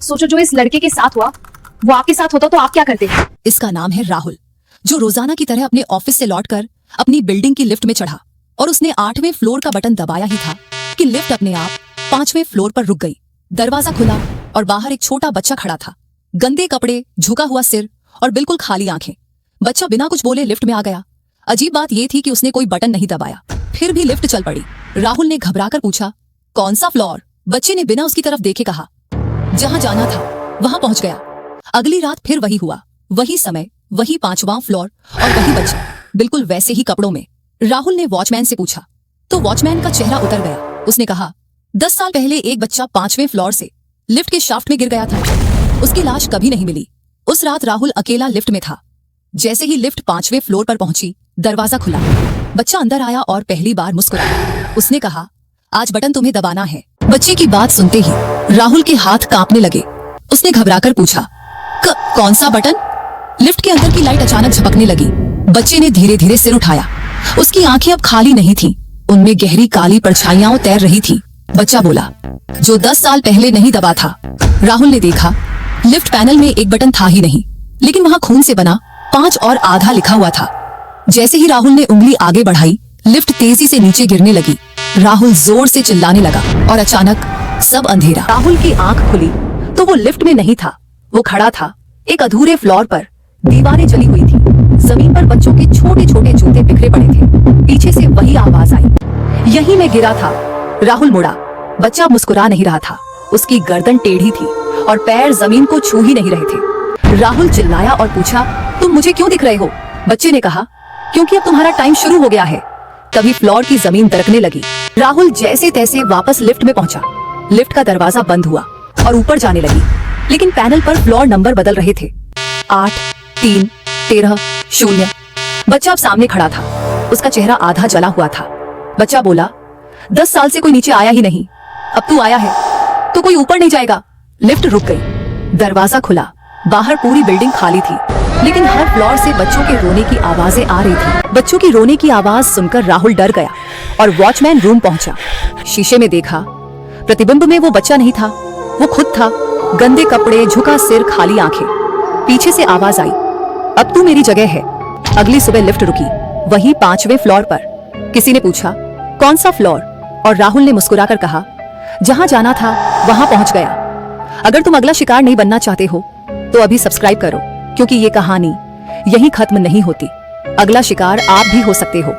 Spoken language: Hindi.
सोचो जो इस लड़के के साथ हुआ वो आपके साथ होता तो आप क्या करते? इसका नाम है राहुल, जो रोजाना की तरह अपने ऑफिस से लौटकर अपनी बिल्डिंग की लिफ्ट में चढ़ा और उसने 8वें फ्लोर का बटन दबाया ही था कि लिफ्ट अपने आप 5वें फ्लोर पर रुक गई। दरवाजा खुला और बाहर एक छोटा बच्चा खड़ा था, गंदे कपड़े, झुका हुआ सिर और बिल्कुल खाली आंखें। बच्चा बिना कुछ बोले लिफ्ट में आ गया। अजीब बात यह थी कि उसने कोई बटन नहीं दबाया, फिर भी लिफ्ट चल पड़ी। राहुल ने घबराकर पूछा, कौन सा फ्लोर? बच्चे ने बिना उसकी तरफ देखे कहा, जहां जाना था वहां पहुंच गया। अगली रात फिर वही हुआ, वही समय, वही 5वां फ्लोर और वही बच्चा, बिल्कुल वैसे ही कपड़ों में। राहुल ने वॉचमैन से पूछा तो वॉचमैन का चेहरा उतर गया। उसने कहा, 10 साल पहले एक बच्चा 5वें फ्लोर से लिफ्ट के शाफ्ट में गिर गया था। उसकी लाश कभी नहीं मिली। उस रात राहुल अकेला लिफ्ट में था। जैसे ही लिफ्ट 5वें फ्लोर पर पहुंची, दरवाजा खुला। बच्चा अंदर आया और पहली बार मुस्कुराया। उसने कहा, आज बटन तुम्हें दबाना है। बच्चे की बात सुनते ही राहुल के हाथ कांपने लगे। उसने घबराकर पूछा, कौन सा बटन? लिफ्ट के अंदर की लाइट अचानक झपकने लगी। बच्चे ने धीरे धीरे सिर उठाया। उसकी आंखें अब खाली नहीं थीं, उनमें गहरी काली परछाइयां तैर रही थी। बच्चा बोला, जो 10 साल पहले नहीं दबा था। राहुल ने देखा, लिफ्ट पैनल में एक बटन था ही नहीं, लेकिन वहां खून से बना 5 और आधा लिखा हुआ था। जैसे ही राहुल ने उंगली आगे बढ़ाई, लिफ्ट तेजी से नीचे गिरने लगी। राहुल जोर से चिल्लाने लगा और अचानक सब अंधेरा। राहुल की आंख खुली तो वो लिफ्ट में नहीं था, वो खड़ा था एक अधूरे फ्लोर पर। दीवारें जली हुई थी, जमीन पर बच्चों के छोटे छोटे जूते बिखरे पड़े थे। पीछे से वही आवाज आई, यहीं मैं गिरा था। राहुल मुड़ा। बच्चा मुस्कुरा नहीं रहा था, उसकी गर्दन टेढ़ी थी और पैर जमीन को छू ही नहीं रहे थे। राहुल चिल्लाया और पूछा, तुम मुझे क्यों दिख रहे हो? बच्चे ने कहा, क्योंकि अब तुम्हारा टाइम शुरू हो गया है। तभी फ्लोर की जमीन दरकने लगी। राहुल जैसे तैसे वापस लिफ्ट में पहुंचा। लिफ्ट का दरवाजा बंद हुआ और ऊपर जाने लगी, लेकिन पैनल पर फ्लोर नंबर बदल रहे थे। 8, 3, 13, 0। बच्चा अब सामने खड़ा था, उसका चेहरा आधा जला हुआ था। बच्चा बोला, 10 साल से कोई नीचे आया ही नहीं, अब तू आया है तो कोई ऊपर नहीं जाएगा। लिफ्ट रुक गई, दरवाजा खुला। बाहर पूरी बिल्डिंग खाली थी, लेकिन हर फ्लोर से बच्चों के रोने की आवाजें आ रही थी। बच्चों की रोने की आवाज सुनकर राहुल डर गया और वॉचमैन रूम पहुंचा। शीशे में देखा, प्रतिबिंब में वो बच्चा नहीं था, वो खुद था। गंदे कपड़े, झुका सिर, खाली आंखें। पीछे से आवाज आई, अब तू मेरी जगह है। अगली सुबह लिफ्ट रुकी, वही 5वें फ्लोर पर। किसी ने पूछा, कौन सा फ्लोर? और राहुल ने मुस्कुराकर कहा, जहां जाना था वहां पहुंच गया। अगर तुम अगला शिकार नहीं बनना चाहते हो तो अभी सब्सक्राइब करो, क्योंकि ये कहानी यहीं खत्म नहीं होती। अगला शिकार आप भी हो सकते हो।